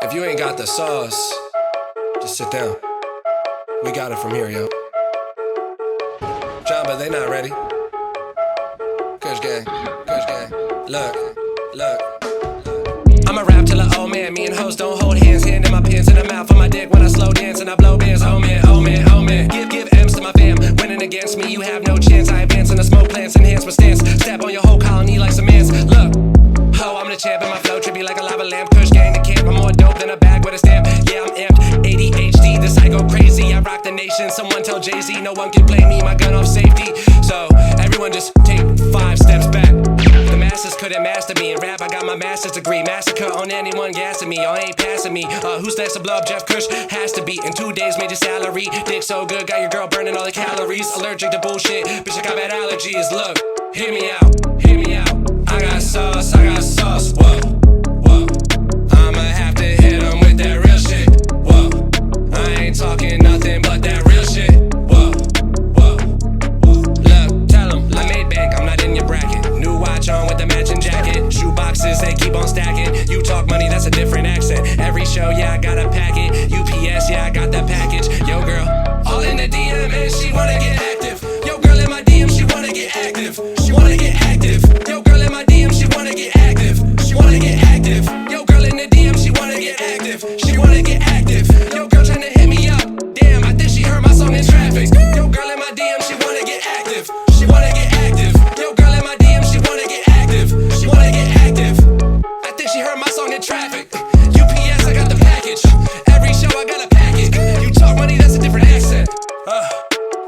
If you ain't got the sauce, just sit down. We got it from here, yo. John, but they not ready. Kush gang, look. I'ma rap till an old man. Me and hoes don't hold hands. Hand in my pants in the mouth of my dick when I slow dance and I blow bands. Oh man. Give M's to my fam. Winning against me, you have no chance. I advance in the smoke plants, enhance my stance. Step on your whole colony like some ants. Look, ho, I'm the champ and my flow trippy like a lava lamp. Kush gang the camp. I'm more dope than a bag with a stamp. Yeah, I'm amped. ADHD, this I go crazy. I rock the nation. Someone tell Jay-Z, no one can play me. My gun off safety. So everyone just take 5 steps back. The masses couldn't master me. In rap, I got my master's degree. Massacre on anyone gassing me. Y'all ain't passing me. Who's next to blow up Jeff Kush? Has to be. In 2 days, made your salary. Dick so good, got your girl burning all the calories. Allergic to bullshit, bitch, I got bad allergies. Look, hear me out. I got sauce, whoa. I'ma have to hit 'em with that real shit, whoa. I ain't talking nothing but that real shit, whoa. Look, tell 'em, I made bank, I'm not in your bracket. New watch on with the matching jacket. Shoe boxes, they keep on stacking. You talk money, that's a different accent. Every show, yeah, I got a packet. UPS, yeah, I got that package. Yo, girl, all in the DM and she wanna get active. Yo, girl, in my DM, she wanna get active. Yo, girl, in my DM, she wanna get active. Yo, girl, in the DM, she wanna get active. Yo, girl, tryna hit me up. Damn, I think she heard my song in traffic. Yo, girl, in my DM, she wanna get active. Yo, girl, in my DM, she wanna get active. I think she heard my song in traffic. UPS, I got the package. Every show, I got a package. You talk money, that's a different accent.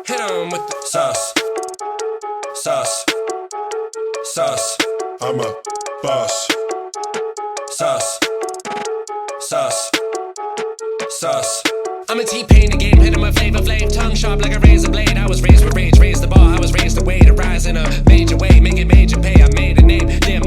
Hit 'em with the sauce. I'm a boss. Sauce. I'm a T-Pain the game, hit him with flavor flav. Tongue sharp like a razor blade. I was raised with rage, raised the bar. I was raised to way to rise in a major way. Make it major pay, I made a name. Damn,